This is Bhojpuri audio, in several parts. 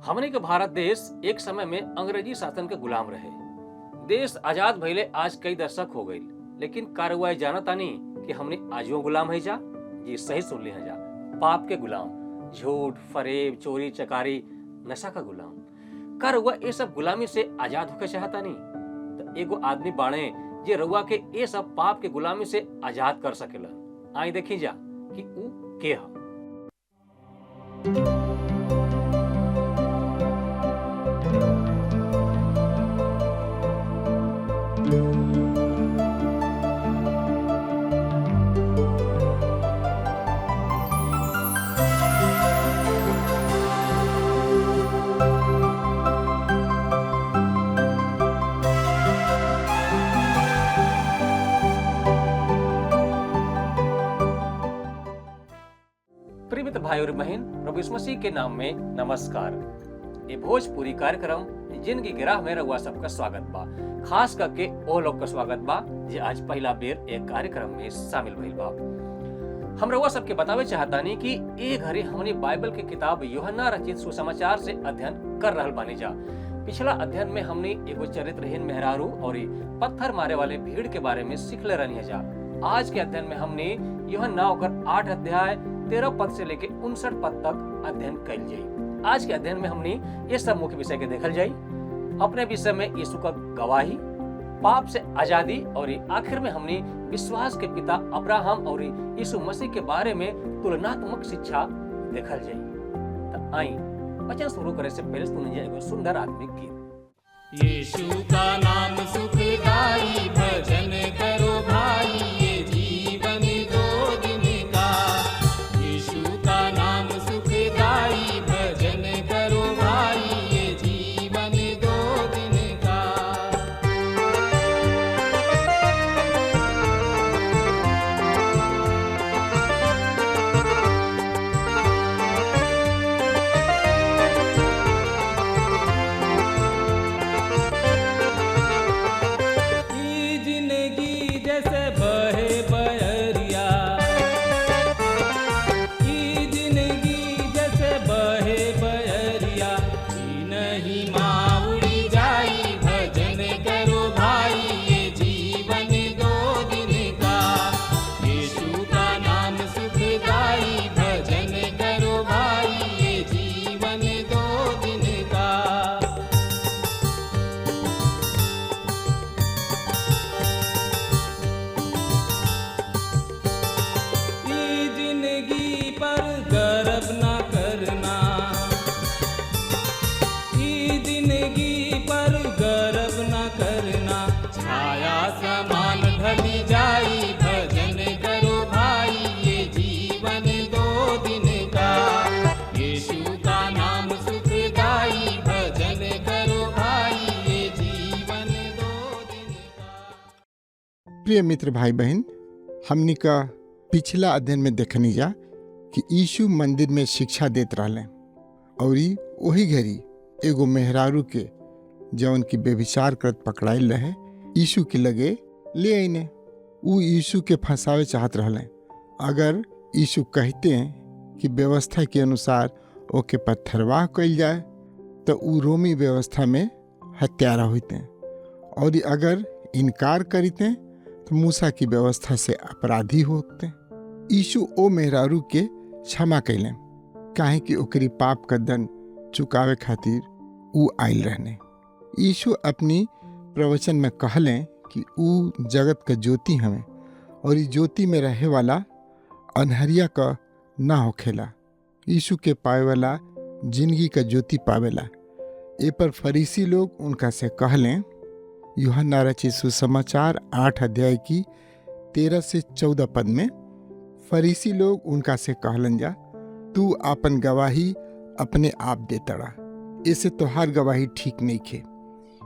हमने के भारत देश एक समय में अंग्रेजी शासन के गुलाम रहे। देश आजाद भइले आज कई दशक हो गई, लेकिन कारवाई जानतानी कि हमने आजो गुलाम है जा। जी सही सुन ली है जा। पाप के गुलाम, झूठ, फरेब, चोरी, चकारी, नशा का गुलाम। का रउआ ये सब गुलामी से आजाद होकर चाहता नहीं? तो एगो आदमी बाणे जे रउआ के ये सब पाप के गुलामी से आजाद कर सकेलन। आई देखी जा कि ऊ के ह। प्रिय भाई और बहन, प्रभु यीशु मसीह के नाम में नमस्कार। ये भोजपुरी कार्यक्रम जिंदगी की राह में रउआ सबका स्वागत बा। खास करके ओ लोग का स्वागत बा जे आज पहला बेर एक कार्यक्रम में शामिल भइल बा। हम रउआ सबके बतावे चाहतानी कि ए घड़ी हमने बाइबल के किताब यूहन्ना रचित सुसमाचार से अध्ययन कर रहल बानी जा। पिछला अध्ययन में हमने एगो चरित्रहीन मेहरारू और पत्थर मारे वाले भीड़ के बारे में सीखले रहनी है जा। आज के अध्ययन में हमने यूहन्ना ओकर 8 अध्याय 13 पद से लेके 59 पद तक अध्ययन कइल जाई। आज के अध्ययन में हमने ये सब मुख्य विषय के देखल जाई। अपने विषय में यीशु का गवाही, पाप से आजादी और आखिर में हमने विश्वास के पिता अब्राहम और यीशु मसीह के बारे में तुलनात्मक शिक्षा देखल जाई। तो आई वचन शुरू करे से पहले सुनिए एगो सुंदर आत्मिक गीत। यीशु का नाम सुखदाई, भजन करो भाई, ये जीवन दो दिन का। यीशु का नाम सुखदाई, भजन करो भाई, ये जीवन दो दिन का। ई जिंदगी जैसे बहे बहरिया, ई जिंदगी जैसे बहे बहरिया, ई नहीं माँ उड़ी जाई, भजन करो भाई, ये जीवन दो दिन का। यीशु का नाम सुखदाई, भजन करो भाई, ये जीवन दो दिन का। ई जिंदगी पर गर्व ना करना, ई जिंदगी पर गर्व ना करना, छाया समान ढली जाई, भजन करो भाई, ये जीवन दो दिन का। यीशु का नाम सुखदाई, भजन करो भाई, ये जीवन दो दिन का। प्रिय मित्र भाई बहन, हमनी का पिछला अध्ययन में देखनी जा कि यीशु मंदिर में शिक्षा देत रहले और वही घड़ी एगो मेहरारू के जौन की बेविचार करत पकड़ाइल रहे यीशु के लगे ले आईने। ऊ यीशु के फंसावे चाहत रहले। अगर यीशु कहते हैं कि व्यवस्था के अनुसार ओके पत्थरवाह कइल जाए तो ऊ रोमी व्यवस्था में हत्यारा होते, और अगर इनकार करते तो मूसा की व्यवस्था से अपराधी होते। यीशु ओ मेहरारू के क्षमा कैले, काहे कि ओकरी पाप का दंड चुकावे खातिर ऊ आइल रहने। यीशु अपनी प्रवचन में कहले कि ऊ जगत का ज्योति हमें, और इस ज्योति में रहे वाला अनहरिया का ना होखेला। यीशु के पाए वाला जिंदगी का ज्योति पावेला। ए पर फरीसी लोग उनका से कहले, यूहन्ना रचित सुसमाचार 8 अध्याय की 13 से 14 पद में फरीसी लोग उनका से कहलन जा, तू आपन गवाही अपने आप दे तड़ा, ऐसे तोहार गवाही ठीक नहीं खे।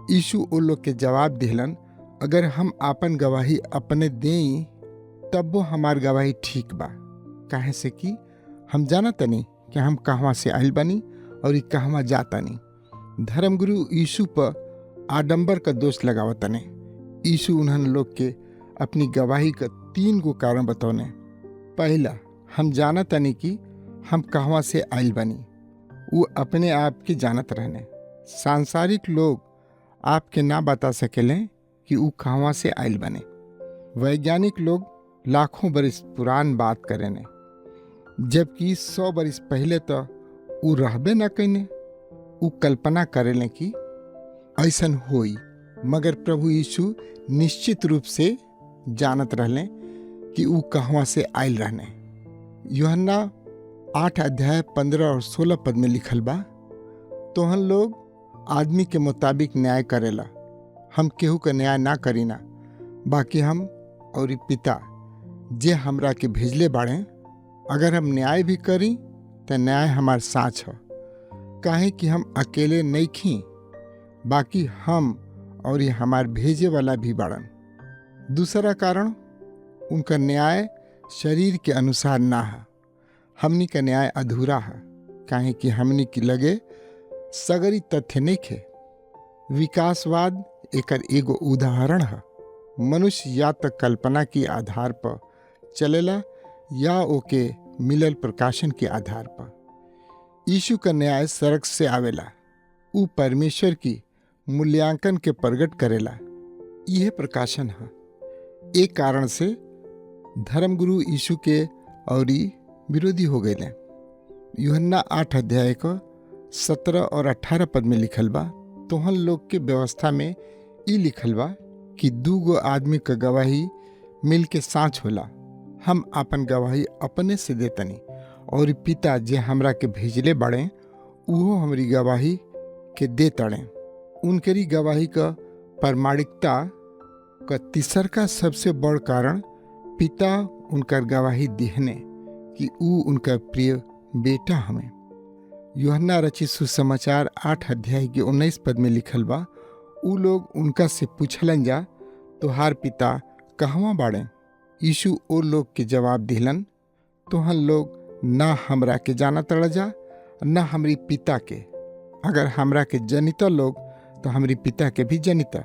यीशु ओ लोग के जवाब दिहलन, अगर हम आपन गवाही अपने दें तब वो हमार गवाही ठीक बा, काहे से कि हम जाना तनी कि हम कहवा से आइल बानी और ई कहवा जातानी। धर्मगुरु यीशु पर आडंबर का दोष लगावतने। यीशु उन्हन लोग के अपनी गवाही का 3 गो कारण बतौने। पहला, हम जाना तनी कि हम कहवा से आइल बानी। वो अपने आप के जानत रहने। सांसारिक लोग आपके ना बता सकेलें कि वो कहवा से आयल बने। वैज्ञानिक लोग लाखों बरिस पुरान बात करेने, जबकि 100 बरिस पहले तो वो रहबे न कने। वो कल्पना करेले कि ऐसन होई, मगर प्रभु यीशु निश्चित रूप से जानत रहले कि वो कहवा से आयल रहने। यूहन्ना 8 अध्याय 15 और 16 पद में लिखल बा, तोहन लोग आदमी के मुताबिक न्याय करेला, हम केहू का न्याय ना करीना, बाकी हम और पिता जे हमरा के भेजले बाड़े, अगर हम न्याय भी करी तो न्याय हमार साँच है, काहे कि हम अकेले नहीं खी, बाकी हम और ये हमार भेजे वाला भी बाड़न। दूसरा कारण, उनका न्याय शरीर के अनुसार ना है। हमनी का न्याय अधूरा है, काहे कि हमनी की लगे सगरी तथ्य नहीं खे। विकासवाद एकर एगो उदाहरण है। मनुष्य या तो कल्पना के आधार पर चलेला या ओके मिलल प्रकाशन के आधार पर। यीशु का न्याय सड़क से आवेला, ऊ परमेश्वर की मूल्यांकन के प्रकट करेला। यह प्रकाशन है। एक कारण से धर्मगुरु यीशु के और विरोधी हो गए। यूहन्ना 8 अध्याय को 17 और 18 पद में लिखल बा, तोहन लोग के व्यवस्था में ई लिखल बा कि 2 आदमी का गवाही मिल के साँच होला। हम अपन गवाही अपने से देतनी, और पिता जे हमरा के भेजले बाड़े उहो हमारी गवाही के दे तड़े। उनकरी गवाही का प्रामाणिकता का तीसरका सबसे बड़ कारण पिता उनकर गवाही दिहने कि ऊ उनका प्रिय बेटा हमें। यूहन्ना रचित सुसमाचार 8 अध्याय के 19 पद में लिखल बा, ऊ लोग उनका से पूछलन जा, तोहार पिता कहवा बाड़े? यीशु ओ लोग के जवाब दिलन, तोहन लोग ना हमरा के जाना तड़ जा, ना हमरी पिता के। अगर हमरा के जनिता लोग तो हमरी पिता के भी जनिता।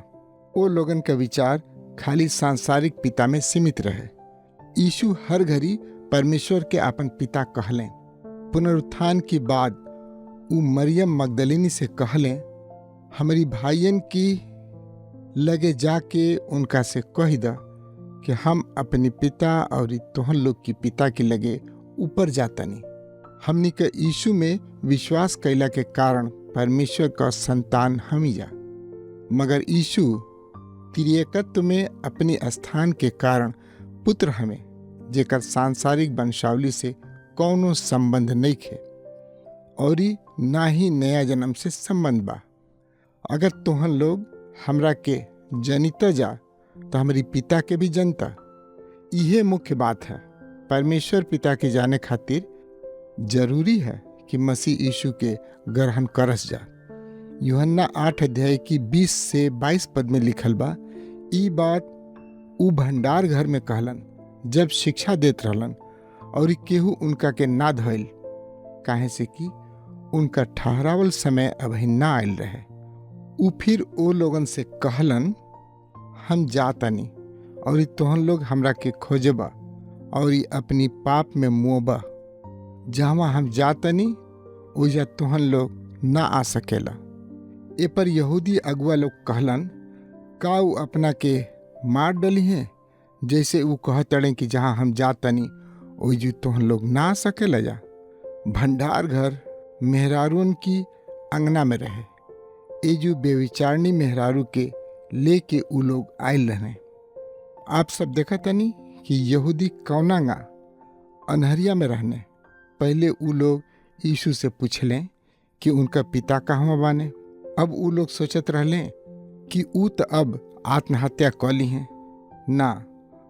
ओ लोगन का विचार खाली सांसारिक पिता में सीमित रहे। यीशु हर घड़ी परमेश्वर के अपन पिता कहलें। पुनरुत्थान के बाद ऊ मरियम मगदलिनी से कहलें, हमारी भाइयन की लगे जाके उनका से कह द कि हम अपने पिता और तोहन लोग की पिता के लगे ऊपर जातनी। हमनी के यीशु में विश्वास कैला के कारण परमेश्वर का संतान हम जा, मगर यीशु त्रिएकत्व में अपने स्थान के कारण पुत्र हमें, जेकर सांसारिक वंशावली से कौनो संबंध नहीं खे और ना ही नया जन्म से संबंध बा। अगर तोहन लोग हमरा के जनिता जा तो हमारी पिता के भी जनता। यह मुख्य बात है। परमेश्वर पिता के जाने खातिर जरूरी है कि मसीह यीशु के ग्रहण करस जा। यूहन्ना 8 अध्याय की 20 से 22 पद में लिखल बा, ई बात ऊ भंडार घर में कहलन जब शिक्षा देत रहलन, और केहू उनका के ना धइल, काहे से कि उनका ठहरावल समय अभी ना आयल रहे। ऊ फिर ओ लोगन से कहलन, हम जातनी और तोहन लोग हमरा के खोजबा और अपनी पाप में मुँहबा। जहाँ हम जातनी ओजा तोहन लोग ना आ सकेला। ए पर यहूदी अगुआ लोग कहलन, का ऊ अपना के मार डली हैं, जैसे ऊ कहतड़े कि जहाँ हम जातनी ओजू तोहन लोग ना आ सकेला जा। भंडार घर मेहरारून की अंगना में रहे। एजू बेविचारणी मेहरारू के लेके ऊ लोग आयल रहने। आप सब देखा तनी कि यहूदी कौनांगा अनहरिया में रहने। पहले ऊ लोग यीशु से पूछलें कि उनका पिता कहाँ बाने। अब ऊ लोग सोचत रहले कि ऊ तो अब आत्महत्या कली हैं, ना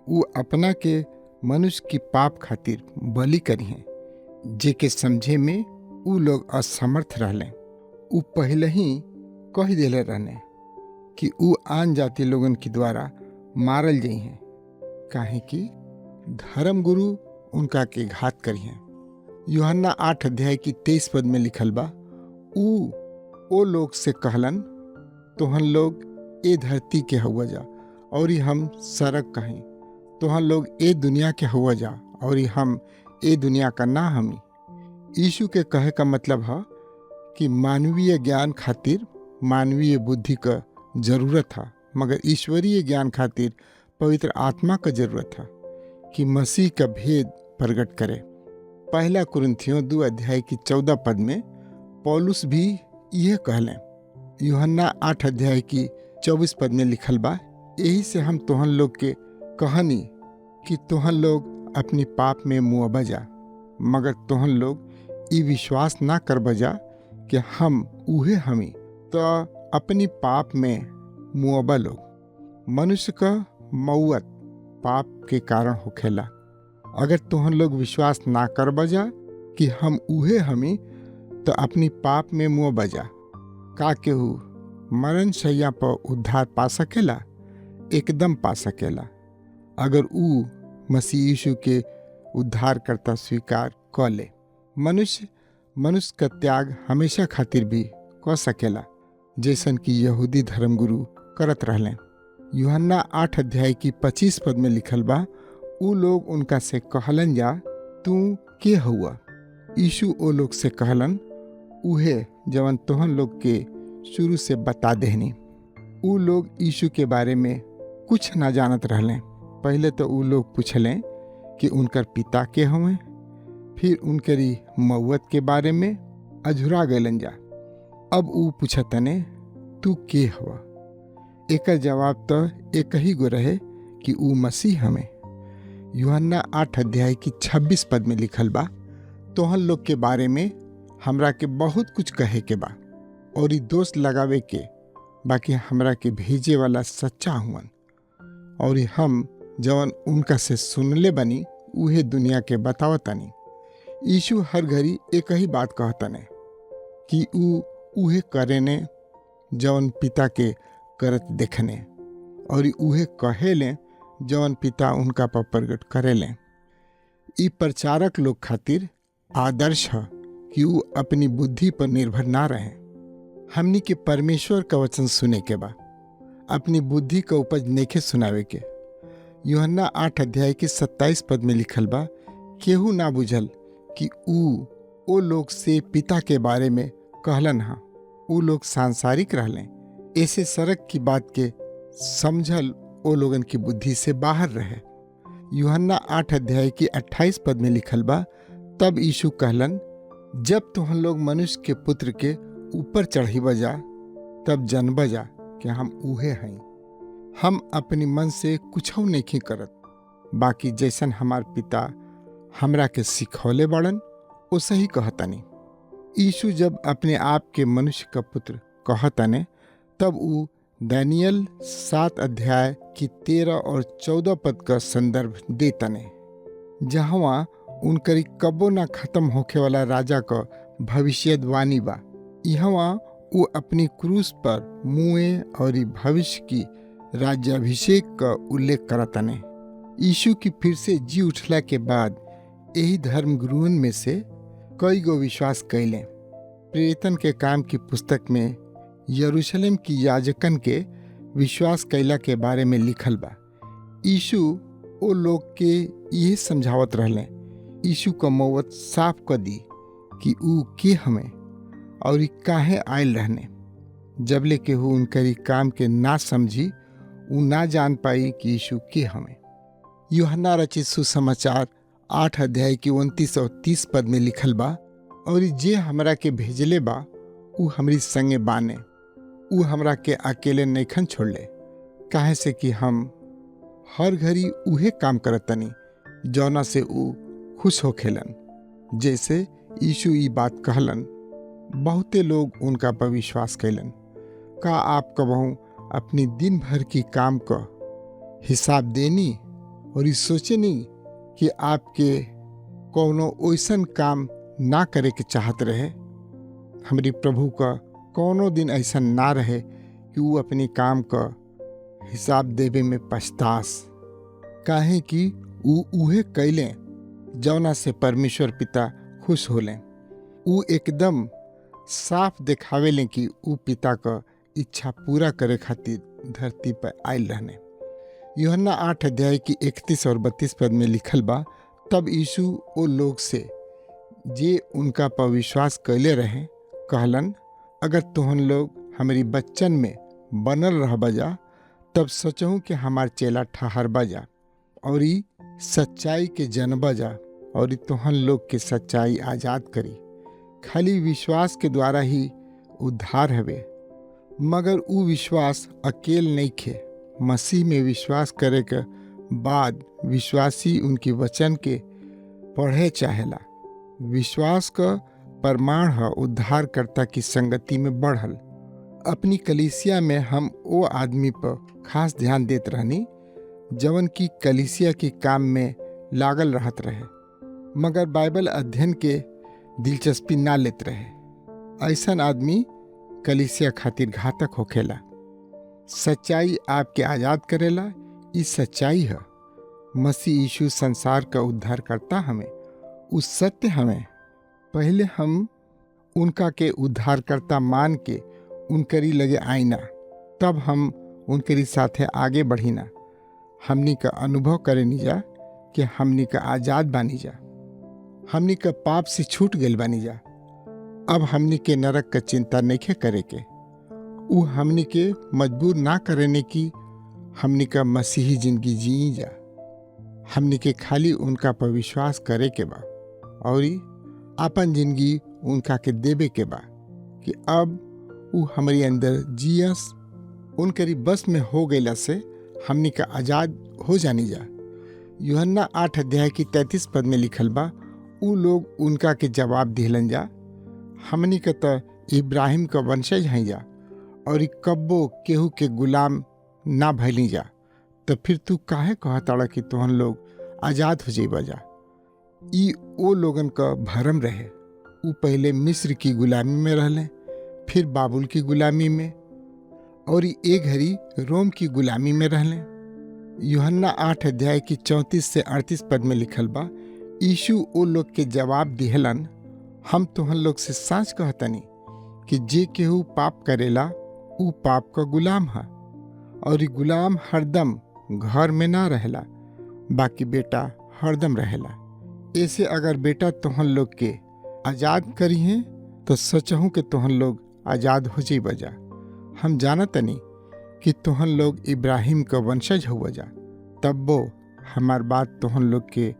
ऊ अपना के मनुष्य की पाप खातिर बलि करी हैं, जेके समझे में ऊ लोग असमर्थ रहले। ऊ पहले ही कह देले रहने कि ऊ आन जाति लोगन के द्वारा मारल जाइ हैं, काहे कि धर्मगुरु उनका के घात करी हैं। यूहन्ना 8 अध्याय की 23 पद में लिखल बा, ऊ ओ लोग से कहलन, तोहन लोग ए धरती के हुआ जा और हम सड़क कहें। तोहन लोग ए दुनिया के हुआ जा और हम ए दुनिया का ना हमी। यीशु के कहे का मतलब है कि मानवीय ज्ञान खातिर मानवीय बुद्धि का जरूरत था, मगर ईश्वरीय ज्ञान खातिर पवित्र आत्मा का जरूरत था कि मसीह का भेद प्रकट करे। पहला कुरिन्थियों 2 अध्याय की 14 पद में पौलुस भी यह कहलें। यूहन्ना 8 अध्याय की 24 पद में लिखल बा, यही से हम तोहन लोग के कहनी कि तोहन लोग अपनी पाप में मुँह बजा, मगर तोहन लोग ई विश्वास ना कर बजा कि हम उहे हमी तो अपनी पाप में मुआबा लोग। मनुष्य का मौत पाप के कारण होखेला। अगर तुहन लोग विश्वास ना कर बजा कि हम उहे हमी तो अपनी पाप में मुँह बजा। का केहू मरण शैया पर उद्धार पा सकेला? एकदम पा सकेला, अगर ऊ मसीह यीशु के उद्धार करता स्वीकार क ले। मनुष्य का त्याग हमेशा खातिर भी क सकेला, जैसन कि यहूदी धर्मगुरु करत रहले। यूहन्ना 8 अध्याय की 25 पद में लिखल बा, ऊ लोग उनका से कहलन जा, तू के हुआ? यीशु ओ लोग से कहलन, उहे जवन तोहन लोग के शुरू से बता देहनी। ऊ लोग यीशु के बारे में कुछ ना जानत रहले। पहले तो ऊ लोग पूछलें कि उनकर पिता के हुए, फिर उनकरी मौत के बारे में अझुरा गलन जा। अब ऊ पूछतने, तू के हुआ? एक जवाब तो एक ही गो रहे कि ऊ मसीह हमें। यूहन्ना 8 अध्याय की 26 पद में लिखल बा, तोहन लोग के बारे में हमरा के बहुत कुछ कहे के बा और ई दोष लगावे के, बाकी हमरा के भेजे वाला सच्चा हुवन और हम जवन उनका से सुनले बनी उहे दुनिया के बतावतनी। यीशु हर घड़ी एक ही बात कहतने कि उहे करेने जवन पिता के करत देखने, और उहे कहेले जवन पिता उनका पर प्रकट करेले। ई प्रचारक लोग खातिर आदर्श है कि ऊ अपनी बुद्धि पर निर्भर ना रहे। हमनी के परमेश्वर का वचन सुने के बा, अपनी बुद्धि का उपज नेखे सुनावे के। यूहन्ना 8 अध्याय की 27 पद में लिखल बा, केहू ना बुझल कि ओ लोग से पिता के बारे में कहलन हा। ऊ लोग सांसारिक रहले, ऐसे सड़क की बात के समझल ओ लोगन की बुद्धि से बाहर रहे। यूहन्ना 8 अध्याय की 28 पद में लिखल बा, तब यीशु कहलन, जब तुहन लोग मनुष्य के पुत्र के ऊपर चढ़ी बजा तब जन बजा कि हम उहे हैं। हम अपनी मन से कुछ नहीं करत, बाकी जैसन हमार पिता हमरा के सिखौले बड़न वैसे ही कहतनी। यीशु जब अपने आप के मनुष्य का पुत्र कहतने, तब ऊ दानियल 7 अध्याय की 13 और 14 पद का संदर्भ देतने, जहाँ उनकरी कबो ना खत्म होखे वाला राजा का भविष्यवाणी बा। यहाँ वो अपनी क्रूस पर मुए और भविष्य की राज्याभिषेक का उल्लेख करतने। यीशु की फिर से जी उठला के बाद यही धर्म गुरुओं में से कई गो विश्वास कैले। प्रेरितन के काम की पुस्तक में यरूशलेम की याजकन के विश्वास कैला के बारे में लिखल बा। यीशु ओ लोग के यही समझावत रहले। यीशु का मौत साफ कर दी कि ऊ के हमें और ई काहे आयल रहने। जबले के हु उनकरी काम के ना समझी, ऊ ना जान पाई कि यीशु के हमें। यूहन्ना रचित सुसमाचार 8 अध्याय की 29 और 30 पद में लिखल बा, और जे हमरा के भेजले बा ऊ हमरी संगे बाने। ऊ हमरा के अकेले नैखन छोड़ले, काहे से कि हम हर घड़ी उहे काम करतनी जौना से ऊ खुश होखेलन। जैसे यीशु ई बात कहलन, बहुते लोग उनका पर विश्वास कैलन। का आप कबहू अपनी दिन भर की काम का हिसाब देनी और इस सोचे नहीं कि आपके कोनो ओइसन काम ना करे के चाहत रहे? हमारी प्रभु का कोनो दिन ऐसा ना रहे कि वो अपनी काम का हिसाब देवे में पछतास, काहे कि ऊ उहे कैले जौना से परमेश्वर पिता खुश होलें। ऊ एकदम साफ दिखावेलें कि ऊ पिता का इच्छा पूरा करे खातिर धरती पर आयल रहने। यूहन्ना 8 अध्याय की 31 और 32 पद में लिखल बा, तब यीशु ओ लोग से जे उनका पर विश्वास कैले रहे कहलन, अगर तुहन लोग हमारी बच्चन में बनल रह बजा तब सचहूँ कि हमार चेला ठहर बजा और ई सच्चाई के जन बजा और ई तुहन लोग के सच्चाई आजाद करी। खाली विश्वास के द्वारा ही उद्धार हवे, मगर ऊ विश्वास अकेल नहीं खे। मसीह में विश्वास करे के बाद विश्वासी उनकी वचन के पढ़े चाहेला। विश्वास का प्रमाण है उद्धारकर्ता की संगति में बढ़ल। अपनी कलीसिया में हम वो आदमी पर खास ध्यान देत रहनी जवन की कलीसिया के काम में लागल रहत रहे, मगर बाइबल अध्ययन के दिलचस्पी ना लेत रहे। ऐसन आदमी कलीसिया खातिर घातक होखेला। सच्चाई आपके आजाद करेला। इस सच्चाई है मसीह यीशु संसार का उद्धार करता हमें उस सत्य हमें पहले हम उनका के उद्धारकर्ता मान के उनकरी लगे आईना, तब हम उनकरी साथे आगे बढ़ीना। हमनी का अनुभव करे नहीं जा कि हमनी का आजाद बानी जा, हमनी का पाप से छूट गइल बानी जा। अब हमनी के नरक का चिंता नहीं करे के। ऊ हमनी के मजबूर ना करने की हमनी का मसीही जिंदगी जी जा। हमनी के खाली उनका पर विश्वास करे के बा और अपन जिंदगी उनका के देवे के बा कि अब ऊ हमारी अंदर जियस। उनकरी बस में हो गईला से हमनी का आजाद हो जानी जा। यूहन्ना 8 अध्याय की 33 पद में लिखल बा, ऊ लोग उनका के जवाब दिहलन जा, हमनी का तो इब्राहिम का वंशज हैं जा और ई कब्बो केहू के गुलाम ना भैली जा। तो फिर तू काहे कहताड़ा कि तुहन लोग आजाद हो जाइबा जा। ई ओ लोगन का भरम रहे। ऊ पहले मिस्र की गुलामी में रहले, फिर बाबुल की गुलामी में और एक घड़ी रोम की गुलामी में रहले। यूहन्ना 8 अध्याय की 34 से 38 पद में लिखल बा, यीशु ओ लोग के जवाब दिहलन, हम तुहन लोग से सच कहतनी कि जे केहू पाप करेला ऊ पाप का गुलाम है और ई गुलाम हरदम घर में ना रहेला, बाकी बेटा हरदम रहेला। ऐसे अगर बेटा तुहन लोग के आजाद करी हैं तो सचहूँ कि तुहन लोग आजाद हो जाइबा जा। हम जानतनी कि तुहन लोग इब्राहिम का वंशज हुआ जा, तब वो हमार बात तुहन लोग के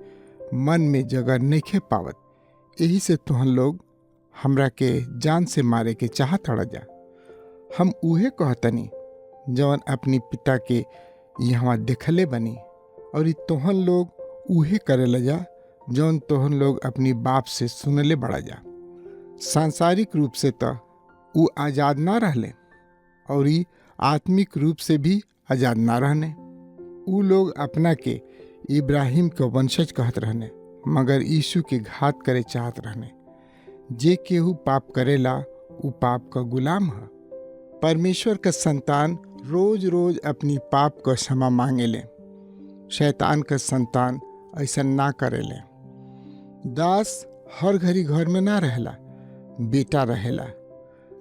मन में जगह नहीं खे पावत। यही से तुहन लोग हमरा के जान से मारे के चाहत अड़ जा। हम उहे कहतनी जवन अपनी पिता के यहाँ देखले बनी और तुहन लोग उहे करे लजा जौन तोहन लोग अपनी बाप से सुनले बड़ा जा। सांसारिक रूप से तो ऊ आजाद ना रहले और ई आत्मिक रूप से भी आजाद ना रहने। ऊ लोग अपना के इब्राहिम का वंशज कहत रहने, मगर यीशु के घात करे चाहत रहने। जे केहू पाप करेला ऊ पाप का गुलाम है। परमेश्वर का संतान रोज रोज अपनी पाप का क्षमा मांगेले। शैतान का संतान ऐसा ना करेले। दास हर घड़ी घर में ना रहेला, बेटा रहेला।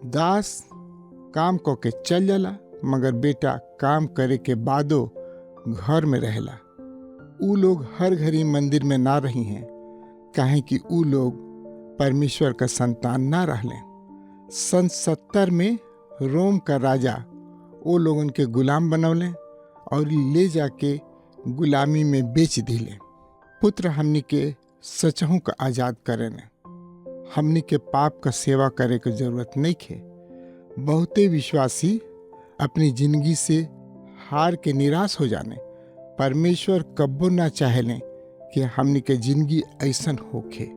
दास काम को के चल जाला, मगर बेटा काम करे के बादो घर में रहेला। ऊ लोग हर घड़ी मंदिर में ना रही हैं, काहे कि ऊ लोग परमेश्वर का संतान ना रहले। सन 70 में रोम का राजा ओ लोगन के गुलाम बनौले और ले जाके गुलामी में बेच दिले। पुत्र हमनी के सचहू का आजाद करे ने। हमनी के पाप का सेवा करे के जरूरत नहीं खे। बहुते विश्वासी अपनी जिंदगी से हार के निराश हो जाने। परमेश्वर कब्बो ना चाहेले कि हमनी के जिंदगी ऐसन होखे।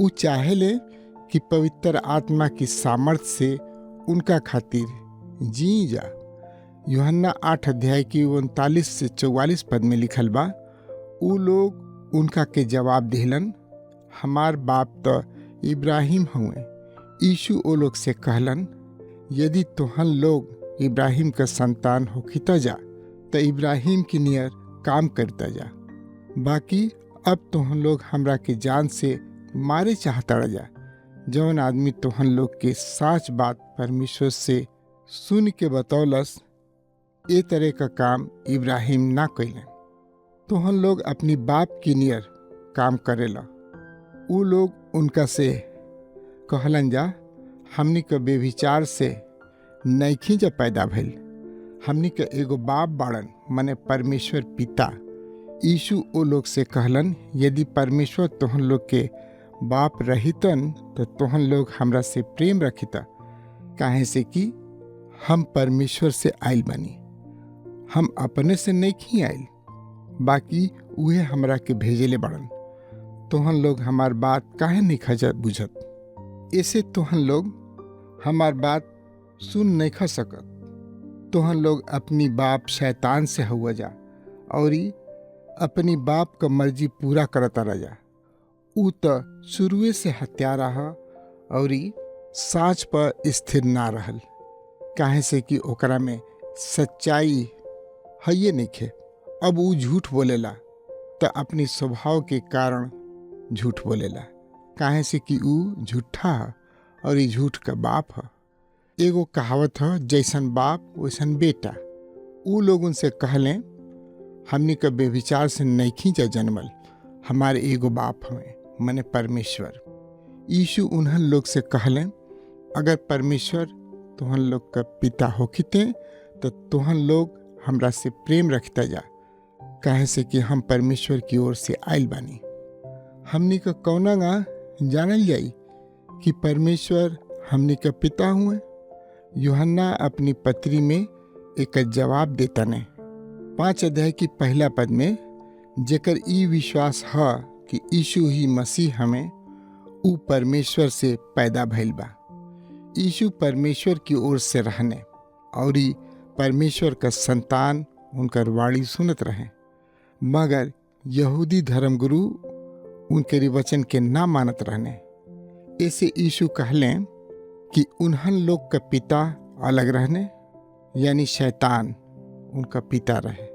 ऊ चाहेले कि पवित्र आत्मा की सामर्थ से उनका खातिर जी जा। यूहन्ना 8 अध्याय की 39 से 44 पद में लिखल बा, ऊ लोग उनका के जवाब दिहलन, हमार बाप तो इब्राहिम हुए। यीशु ओ लोग से कहलन, यदि तुहन लोग इब्राहिम का संतान होखिता जा तो इब्राहिम की नियर काम करता जा। बाकी अब तुहन लोग हमरा के जान से मारे चाहता जा। जौन आदमी तुहन लोग के साच बात परमेश्वर से सुन के बतौलस, ए तरह का काम इब्राहिम ना कैलन। तुहन लोग अपनी बाप की नियर काम करेला। ऊ लोग उनका से कहलन जा, हमनी के बेविचार से नइखी जब पैदा भइल। हमनी के एगो बाप बाड़न, माने परमेश्वर पिता। यीशु ओ लोग से कहलन, यदि परमेश्वर तोहन लोग के बाप रहितन तो तोहन लोग हमरा से प्रेम रखिता, काहे से कि हम परमेश्वर से आइल बनी। हम अपने से नइखी आइल, बाकी उहे हमरा के भेजेले बाड़न। तोहन लोग हमार बात काहे नहीं बुझत? ऐसे तोहन लोग हमार बात सुन नहीं खा सकत। तोहन लोग अपनी बाप शैतान से हुआ जा और अपनी बाप का मर्जी पूरा करता रह जा। ऊ तो शुरुए से हत्यारा है और साच पर स्थिर ना रहल, काहे से कि ओकरा में सच्चाई है नइखे। अब ऊ झूठ बोलेला तो अपनी स्वभाव के कारण झूठ बोलेला, काहे से कि ऊ झूठा है और ये झूठ का बाप है। एगो कहावत है, जैसन बाप वैसन बेटा। ऊ लोग उनसे कहलें, हमनी के बेविचार से नइखी जा जन्मल, हमारे एगो बाप हमें, माने परमेश्वर। यीशु उन्हन लोग से कहलें, अगर परमेश्वर तुहन लोग का पिता होखिते तो तुहन लोग हमरा से प्रेम रखता जा, काहे से कि हम परमेश्वर की ओर से आइल बानी। हमनी का कौना गा जानल जाई कि परमेश्वर हमनी का पिता हुए? यूहन्ना अपनी पत्री में एक जवाब देता ने 5 अध्याय की पहला पद में, जेकर ई विश्वास है कि यीशु ही मसीह हमें, ऊ परमेश्वर से पैदा भइल बा। यीशु परमेश्वर की ओर से रहने और परमेश्वर का संतान उनकर वाणी सुनत रहे, मगर यहूदी धर्मगुरु उनके वचन के ना मानत रहने। ऐसे यीशु कहलें कि उन्हन लोग का पिता अलग रहने, यानी शैतान उनका पिता रहे।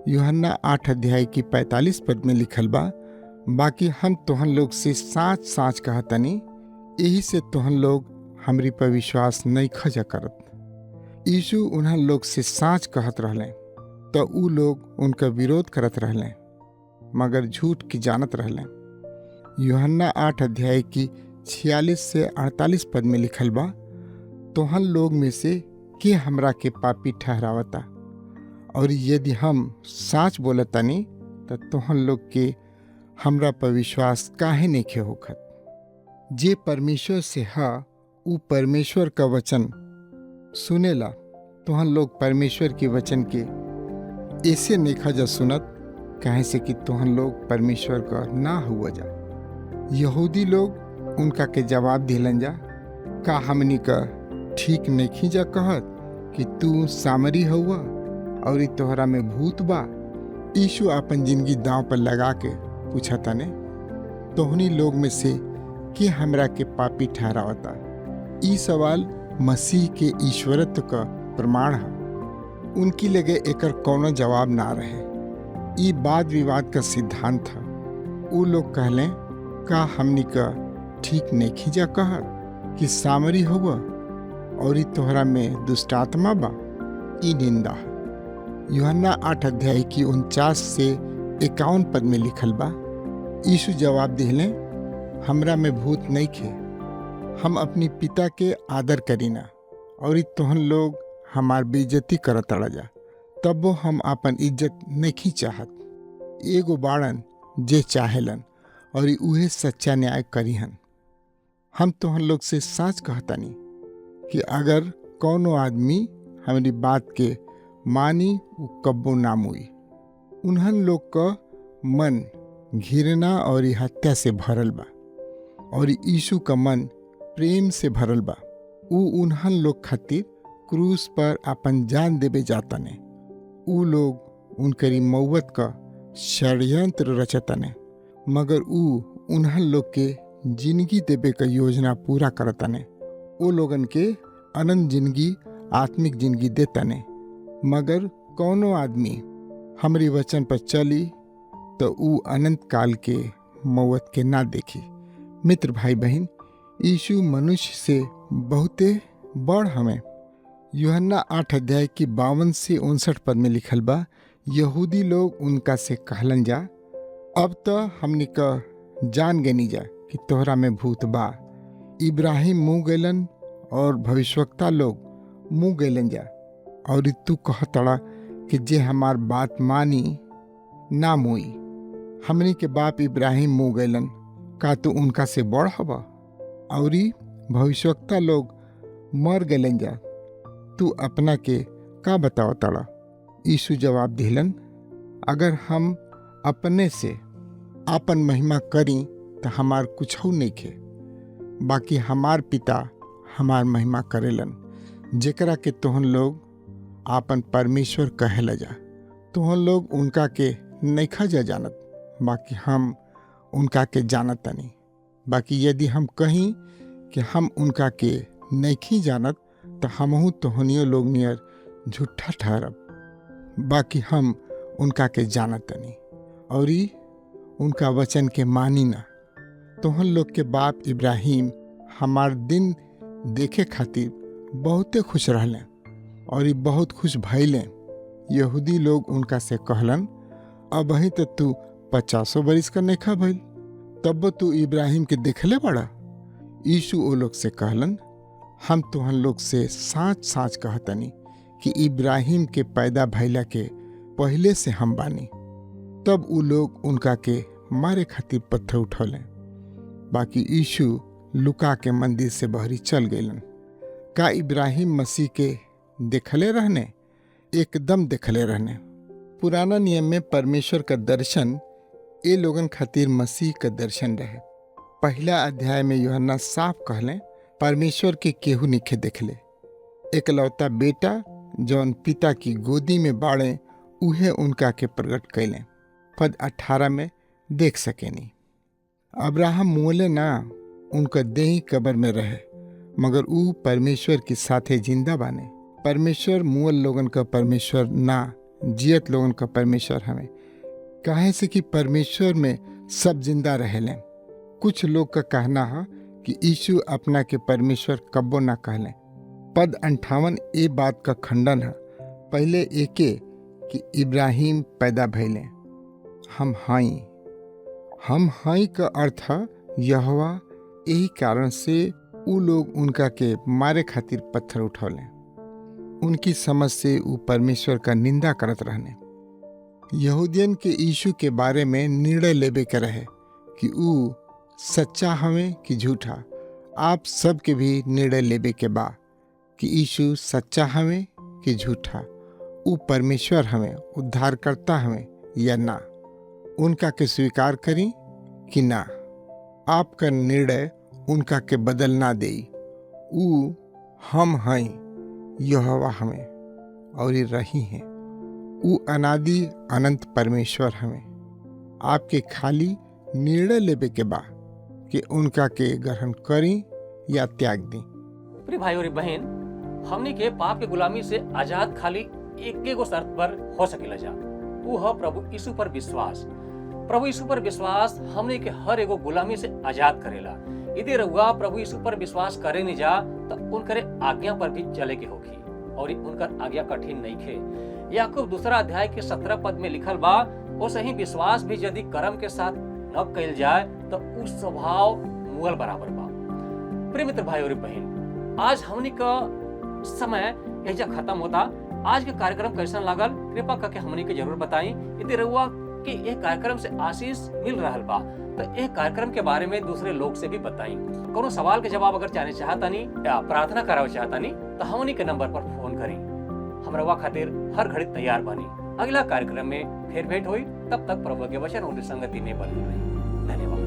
यूहन्ना 8 अध्याय की 45 पद में लिखल बा, बाकी हम तोहन लोग से साच साच कहतनी, यही से तोहन लोग हमरी पर विश्वास नहीं खजा करत। यीशु उन्हन लोग से साच कहत रहले तो ऊ लोग उनका विरोध करत रहले, मगर झूठ की जानत रहले। यूहन्ना 8 अध्याय की 46 से 48 पद में लिखल बा, तोहन लोग में से के हमरा के पापी ठहरावता, और यदि हम साच बोलतानी तो तोहन लोग के हमरा पर विश्वास काहे नइखे होखत। जे परमेश्वर से हा ऊ परमेश्वर का वचन सुनेला। तोहन लोग परमेश्वर के वचन के ऐसे नइखा जा सुनत, काहे से कि तोहन लोग परमेश्वर का ना हुआ जा। यहूदी लोग उनका के जवाब दिलन जा, का हमनी का ठीक नइखी जा कहत कि तू सामरी हुआ और ई तोहरा में भूत बा? यीशु अपन जिंदगी दांव पर लगा के पूछा तने, तोहनी लोग में से के हमरा के पापी ठहरावता? ई सवाल मसीह के ईश्वरत्व का प्रमाण है। उनकी लगे एकर कोनो जवाब ना रहे। ई वाद विवाद का सिद्धांत था। ऊ लोग कहलें, का हमनी का ठीक नइखी जा कहत कि सामरी हुआ और ई तोहरा में दुष्टात्मा बा? ई निंदा है। यूहन्ना 8 अध्याय की 49 से 51 पद में लिखल बा, यीशु जवाब दिले, हमरा में भूत नइखे, हम अपनी पिता के आदर करीना और तोहन लोग हमार बेइज्जती करत अड़ा जा, तब हम अपन इज्जत नहीं चाहत। एगो बाड़न जे चाहेलन और उहे सच्चा न्याय करीहन। हम तोहन लोग से सच कहतानी कि अगर कौनो आदमी हमारी बात के मानी उ कब्बो ना मुई। उन्हन लोग का मन घृणा और हत्या से भरल बा और यीशु का मन प्रेम से भरल बा। ऊ उन्हन लोग खातिर क्रूस पर अपन जान देवे जातने। ऊ लोग उनकरी मौत का षड्यंत्र रचतने, मगर ऊ उन्हन लोग के जिंदगी देवे का योजना पूरा करतने। ओ लोगन के अनंत जिंदगी, आत्मिक जिंदगी देतने। मगर कौनो आदमी हमरी वचन पर चली तो ऊ अनंत काल के मौत के ना देखी। मित्र भाई बहन, यीशु मनुष्य से बहुते बड़ हमें। यूहन्ना 8 अध्याय की 52 से 59 पद में लिखल बा, यहूदी लोग उनका से कहलन जा, अब तो हमनी का जान गनी जा कि तोहरा में भूत बा। इब्राहिम मुँह गलन और भविष्यवक्ता लोग मुँह गैलन जा। और तू कहतड़ा कि जे हमार बात मानी ना मुई। हमनी के बाप इब्राहिम मुँह गैलन, का तू उनका से बड़ हवा? और भविष्यवक्ता लोग मर गैलन जा, तू अपना के का बताओ तड़ा? यीशु जवाब दिलन, अगर हम अपने से आपन महिमा करी तो हमार कुछ नहीं खे, बाकी हमार पिता हमार महिमा करेलन, जेकरा के तोहन लोग आपन परमेश्वर कहेला जा। तोहन लोग उनका के नइखा जा जानत, बाकी हम उनका के जानत तनी। बाकी यदि हम कहीं कि हम उनका के नइखी जानत तो हमहू तोहनियो लोग नियर झूठा ठहरब, बाकी हम उनका के जानत तनी और उनका वचन के मानी ना। तोहन लोग के बाप इब्राहिम हमार दिन देखे खातिर बहुते खुश रहले और बहुत खुश भइले। यहूदी लोग उनका से कहलन, अब वही तो तू 50 बरिस का नइखा भइल, तब तू इब्राहिम के देखले बड़ा। यीशु ओ लोग से कहलन, हम तोहन लोग से साँच साँच कहतनी कि इब्राहिम के पैदा भइला के पहले से हम बानी। तब उ लोग उनका के मारे खातिर पत्थर उठौले। बाकी यीशु लुका के मंदिर से बहरी चल गइलन। का इब्राहिम मसीह के देखले रहने? एकदम देखले रहने। पुराना नियम में परमेश्वर का दर्शन ए लोगन खातिर मसीह का दर्शन रहे। पहला अध्याय में यूहन्ना साफ कहले, परमेश्वर के केहू निखे देखले, एकलौता बेटा जौन पिता की गोदी में बाड़े उहे उनका के प्रकट कैले। पद 18 में देख सकेनी। अब्राहम मुअले ना, उनका देही कब्र में रहे, मगर ऊ परमेश्वर के साथे जिंदा बाने। परमेश्वर मुअल लोगन का परमेश्वर ना, जियत लोगन का परमेश्वर हमें। काहे से कि परमेश्वर में सब जिंदा रहेले। कुछ लोग का कहना है कि यीशु अपना के परमेश्वर कब्बो ना कहले। पद 58 ए बात का खंडन है। पहले एके कि इब्राहिम पैदा भइले, हम हाई का अर्थ है यहोवा। यही कारण से उ लोग उनका के मारे खातिर पत्थर उठौले। उनकी समझ से उ परमेश्वर का निंदा करत रहने। यहूदियन के यीशु के बारे में निर्णय लेबे के रहे कि उ सच्चा हमें कि झूठा। आप सब के भी निर्णय लेबे के बा कि यीशु सच्चा हमें कि झूठा, उ परमेश्वर हमें उद्धारकर्ता हमें या ना। उनका के स्वीकार करी कि ना। आपका निर्णय उनका के बदल ना देई। उ हम हैं, यहोवा हमें और ये रही हैं। उ अनादि अनंत परमेश्वर हमें। आपके खाली निर्णय लेबे के बा कि उनका के ग्रहण करी या त्याग दी। प्रिय भाई और बहन, हमने के पाप के गुलामी से आजाद खाली एक शर्त पर हो सकेला जा, वो है प्रभु यीशु पर विश्वास। प्रभु यीशु पर विश्वास हमने के हर एगो गुलामी से आजाद करेला। यदि रहुआ प्रभु यीशु पर विश्वास करे नहीं जा तो उनकरे आज्ञा पर भी चले के होगी और उनकर आज्ञा कठिन नहीं खे। याकूब 2 अध्याय के 17 पद में लिखल बा, वो सही विश्वास भी यदि कर्म के साथ न कइल जाए तो उस स्वभाव मुगल बराबर बा। प्रिय मित्र भाई और बहन, आज हमने का समय एजा खत्म होता। आज के कार्यक्रम कैसा लागल कृपा करके हमने के जरूर बताई। यदि रहुआ कि एक कार्यक्रम से आशीष मिल रहा बा तो एक कार्यक्रम के बारे में दूसरे लोग से भी बताई। कोनो सवाल के जवाब अगर चाहे चाहतानी या प्रार्थना करावे चाहतानी तो हमनी के नंबर पर फोन करी। हम रहुआ खातिर हर घड़ी तैयार बानी। अगला कार्यक्रम में फिर भेंट हुई। तब तक प्रभु के वचन और संगति में बनी रही। धन्यवाद।